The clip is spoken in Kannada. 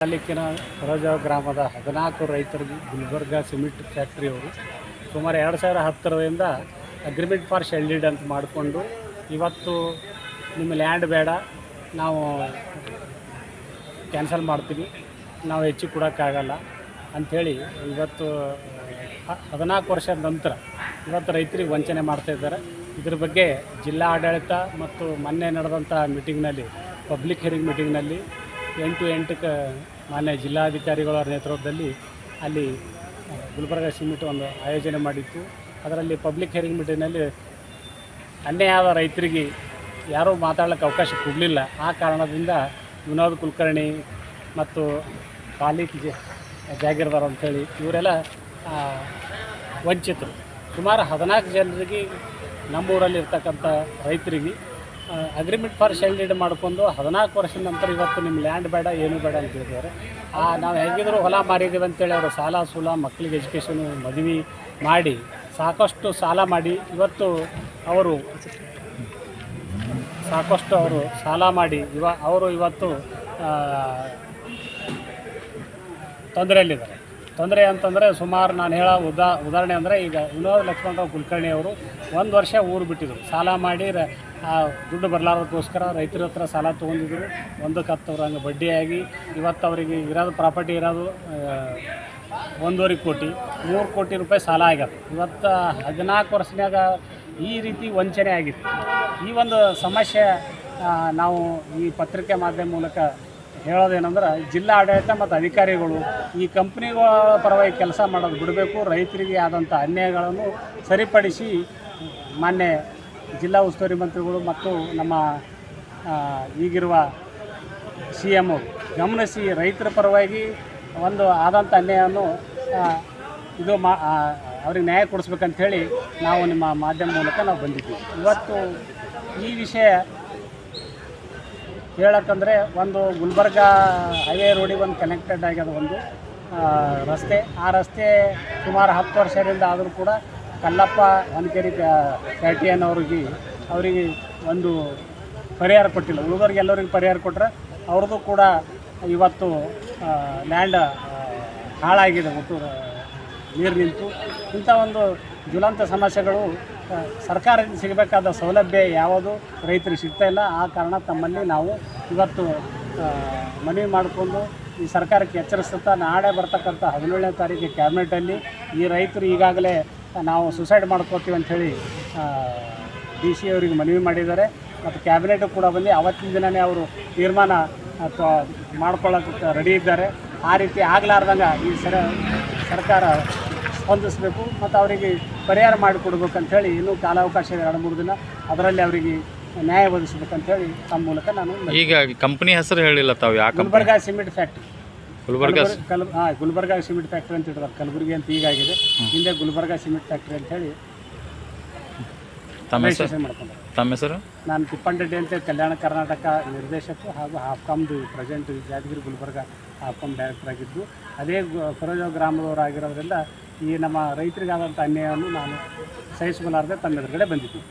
ತಾಲೂಕಿನ ಹೊರಜಾವ ಗ್ರಾಮದ 14 ರೈತರಿಗೆ ಗುಲ್ಬರ್ಗ ಸಿಮೆಂಟ್ ಫ್ಯಾಕ್ಟ್ರಿಯವರು ಸುಮಾರು 2010ರಿಂದ ಅಗ್ರಿಮೆಂಟ್ ಫಾರ್ ಶೆಲ್ಡಿಡ್ ಅಂತ ಮಾಡಿಕೊಂಡು ಇವತ್ತು ನಿಮ್ಮ ಲ್ಯಾಂಡ್ ಬೇಡ, ನಾವು ಕ್ಯಾನ್ಸಲ್ ಮಾಡ್ತೀವಿ, ನಾವು ಹೆಚ್ಚಿಗೆ ಕೊಡೋಕ್ಕಾಗಲ್ಲ ಅಂಥೇಳಿ ಇವತ್ತು 14 ವರ್ಷದ ನಂತರ ಇವತ್ತು ರೈತರಿಗೆ ವಂಚನೆ ಮಾಡ್ತಾಯಿದ್ದಾರೆ. ಇದ್ರ ಬಗ್ಗೆ ಜಿಲ್ಲಾ ಆಡಳಿತ ಮತ್ತು ಮೊನ್ನೆ ನಡೆದಂಥ ಮೀಟಿಂಗ್ನಲ್ಲಿ, ಪಬ್ಲಿಕ್ ಹಿಯರಿಂಗ್ ಮೀಟಿಂಗ್ನಲ್ಲಿ 8-8ಕ್ಕೆ ಮಾನ್ಯ ಜಿಲ್ಲಾಧಿಕಾರಿಗಳ ನೇತೃತ್ವದಲ್ಲಿ ಅಲ್ಲಿ ಗುಲ್ಬರ್ಗ ಸಿಮೆಂಟ್ ಒಂದು ಆಯೋಜನೆ ಮಾಡಿತ್ತು. ಅದರಲ್ಲಿ ಪಬ್ಲಿಕ್ ಹಿಯರಿಂಗ್ ಮೀಟಿಂಗ್ನಲ್ಲಿ ಅನ್ಯಾಯ ಆದ ರೈತರಿಗೆ ಯಾರೂ ಮಾತಾಡಲಿಕ್ಕೆ ಅವಕಾಶ ಕೊಡಲಿಲ್ಲ. ಆ ಕಾರಣದಿಂದ ವಿನೋದ್ ಕುಲಕರ್ಣಿ ಮತ್ತು ಖಾಲಿಕ್ ಜಾಗೀರ್ದಾರ್ ಅಂಥೇಳಿ ಇವರೆಲ್ಲ ವಂಚಿತರು. ಸುಮಾರು 14 ಜನರಿಗೆ ನಮ್ಮೂರಲ್ಲಿ ಇರ್ತಕ್ಕಂಥ ರೈತರಿಗೆ ಅಗ್ರಿಮೆಂಟ್ ಫಾರ್ ಶೆಲ್ಡಿಡ್ ಮಾಡಿಕೊಂಡು 14 ವರ್ಷದ ನಂತರ ಇವತ್ತು ನಿಮ್ಮ ಲ್ಯಾಂಡ್ ಬೇಡ, ಏನೂ ಬೇಡ ಅಂತ ಹೇಳಿದ್ದಾರೆ. ನಾವು ಹೇಗಿದ್ರು ಹೊಲ ಮಾರಿದ್ದೀವಿ ಅಂತೇಳಿ ಅವರು ಸಾಲ ಮಕ್ಕಳಿಗೆ ಎಜುಕೇಷನು ಮದುವೆ ಮಾಡಿ ಸಾಕಷ್ಟು ಸಾಲ ಮಾಡಿ ಇವತ್ತು ಅವರು ಸಾಲ ಮಾಡಿ ಅವರು ಇವತ್ತು ತೊಂದರೆಯಲ್ಲಿದ್ದಾರೆ. ತೊಂದರೆ ಅಂತಂದರೆ ಸುಮಾರು ನಾನು ಹೇಳೋ ಉದಾಹರಣೆ ಅಂದರೆ, ಈಗ ವಿನೋದ್ ಲಕ್ಷ್ಮಣರಾವ್ ಕುಲಕರ್ಣಿ ಅವರು 1 ವರ್ಷ ಊರು ಬಿಟ್ಟಿದ್ರು. ಸಾಲ ಮಾಡಿ ದುಡ್ಡು ಬರಲಾರ್ದಕ್ಕೋಸ್ಕರ ರೈತರ ಹತ್ರ ಸಾಲ ತೊಗೊಂಡಿದ್ರು. 1/10 ಹಂಗೆ ಬಡ್ಡಿಯಾಗಿ ಇವತ್ತು ಅವರಿಗೆ ಇರೋದು ಪ್ರಾಪರ್ಟಿ ಇರೋದು 1.5 ಕೋಟಿ, 3 ಕೋಟಿ ರೂಪಾಯಿ ಸಾಲ ಆಗ್ಯದ. ಇವತ್ತು 14 ವರ್ಷನಾಗ ಈ ರೀತಿ ವಂಚನೆ ಆಗಿತ್ತು. ಈ ಒಂದು ಸಮಸ್ಯೆ ನಾವು ಈ ಪತ್ರಿಕೆ ಮಾಧ್ಯಮ ಮೂಲಕ ಹೇಳೋದೇನೆಂದ್ರೆ, ಜಿಲ್ಲಾ ಆಡಳಿತ ಮತ್ತು ಅಧಿಕಾರಿಗಳು ಈ ಕಂಪ್ನಿಗಳ ಪರವಾಗಿ ಕೆಲಸ ಮಾಡೋದು ಬಿಡಬೇಕು. ರೈತರಿಗೆ ಆದಂಥ ಅನ್ಯಾಯಗಳನ್ನು ಸರಿಪಡಿಸಿ ಮಾನ್ಯ ಜಿಲ್ಲಾ ಉಸ್ತುವಾರಿ ಮಂತ್ರಿಗಳು ಮತ್ತು ನಮ್ಮ ಈಗಿರುವ CM ಗಮನಿಸಿ ರೈತರ ಪರವಾಗಿ ಒಂದು ಆದಂಥ ಅನ್ಯಾಯವನ್ನು ಅವ್ರಿಗೆ ನ್ಯಾಯ ಕೊಡಿಸ್ಬೇಕಂಥೇಳಿ ನಾವು ನಿಮ್ಮ ಮಾಧ್ಯಮ ಮೂಲಕ ನಾವು ಬಂದಿದ್ದೀವಿ. ಇವತ್ತು ಈ ವಿಷಯ ಹೇಳಕ್ಕಂದರೆ, ಒಂದು ಗುಲ್ಬರ್ಗ ಹೈವೇ ರೋಡಿಗೆ ಒಂದು ಕನೆಕ್ಟೆಡ್ ಆಗ್ಯದ ಒಂದು ರಸ್ತೆ. ಆ ರಸ್ತೆ ಸುಮಾರು 10 ವರ್ಷದಿಂದ ಆದರೂ ಕೂಡ ಕಲ್ಲಪ್ಪ ಹೊನ್ಕೇರಿ ಪ್ಯಾಟಿಯನ್ ಅವರಿಗೆ ಒಂದು ಪರಿಹಾರ ಕೊಟ್ಟಿಲ್ಲ. ಉಳಿದವ್ರಿಗೆ ಎಲ್ಲರಿಗೆ ಪರಿಹಾರ ಕೊಟ್ಟರೆ ಅವ್ರದ್ದು ಕೂಡ ಇವತ್ತು ಲ್ಯಾಂಡ್ ಹಾಳಾಗಿದೆ, ಒಟ್ಟು ನೀರು ನಿಂತು. ಇಂಥ ಒಂದು ಜ್ವಲಂತ ಸಮಸ್ಯೆಗಳು ಸರ್ಕಾರದಿಂದ ಸಿಗಬೇಕಾದ ಸೌಲಭ್ಯ ಯಾವುದು ರೈತರಿಗೆ ಸಿಗ್ತಾಯಿಲ್ಲ. ಆ ಕಾರಣ ತಮ್ಮಲ್ಲಿ ನಾವು ಇವತ್ತು ಮನವಿ ಮಾಡಿಕೊಂಡು ಈ ಸರ್ಕಾರಕ್ಕೆ ಎಚ್ಚರಿಸುತ್ತಾ, ನಾಳೆ ಬರ್ತಕ್ಕಂಥ 17ನೇ ತಾರೀಕು ಕ್ಯಾಬಿನೆಟಲ್ಲಿ ಈ ರೈತರು ಈಗಾಗಲೇ ನಾವು ಸುಸೈಡ್ ಮಾಡ್ಕೋತೀವಿ ಅಂಥೇಳಿ DC ಅವರಿಗೆ ಮನವಿ ಮಾಡಿದ್ದಾರೆ. ಮತ್ತು ಕ್ಯಾಬಿನೆಟ್ ಕೂಡ ಬಂದು ಅವತ್ತಿನ ದಿನವೇ ಅವರು ತೀರ್ಮಾನ ಮಾಡ್ಕೊಳ್ಳೋಕ್ಕೆ ರೆಡಿ ಇದ್ದಾರೆ. ಆ ರೀತಿ ಆಗಲಾರ್ದಂಗೆ ಈ ಸರ್ಕಾರ ಸ್ಪಂದಿಸಬೇಕು ಮತ್ತು ಅವರಿಗೆ ಪರಿಹಾರ ಮಾಡಿಕೊಡ್ಬೇಕಂಥೇಳಿ ಇನ್ನೂ ಕಾಲಾವಕಾಶ 2-3 ದಿನ, ಅದರಲ್ಲಿ ಅವರಿಗೆ ನ್ಯಾಯ ಒದಗಿಸ್ಬೇಕಂಥೇಳಿ ತಮ್ಮ ಮೂಲಕ ನಾನು ಈಗ ಕಂಪ್ನಿ ಹೆಸರು ಹೇಳಿಲ್ಲ ತಾವು ಯಾಕೆ? Gulbarga cement factory, Gulbarga cement factory ಅಂತ ಇಡ್ತಾರೆ. ಕಲಬುರಗಿ ಅಂತ ಈಗಾಗಿದೆ, ಹಿಂದೆ ಗುಲ್ಬರ್ಗ ಸಿಮೆಂಟ್ ಫ್ಯಾಕ್ಟ್ರಿ ಅಂಥೇಳಿ ರಿಜಿಸ್ಟ್ರೇಷನ್ ಮಾಡ್ಕೊಂಡ್ರೆ. ತಮ್ಮ ಹೆಸರು? ನಾನು ತಿಪ್ಪಂರೆಡ್ಡಿ ಅಂತ ಕಲ್ಯಾಣ ಕರ್ನಾಟಕ ನಿರ್ದೇಶಕರು ಹಾಗೂ ಹಾಪ್ಕಾಮ್ದು ಪ್ರೆಸೆಂಟ್ ಯಾದಗಿರಿ ಗುಲ್ಬರ್ಗ ಹಾಪ್ಕಾಮ್ ಡೈರೆಕ್ಟರ್ ಆಗಿದ್ದು, ಅದೇ ಹೊರಜಾವ ಗ್ರಾಮದವರಾಗಿರೋದ್ರಿಂದ ಈ ನಮ್ಮ ರೈತರಿಗಾದಂಥ ಅನ್ಯಾಯವನ್ನು ನಾನು ಸಹಿಸಿಕೊಳ್ಳಾರದೆ ತಮ್ಮ ಎದುರುಗಡೆ ಬಂದಿದ್ದೀನಿ.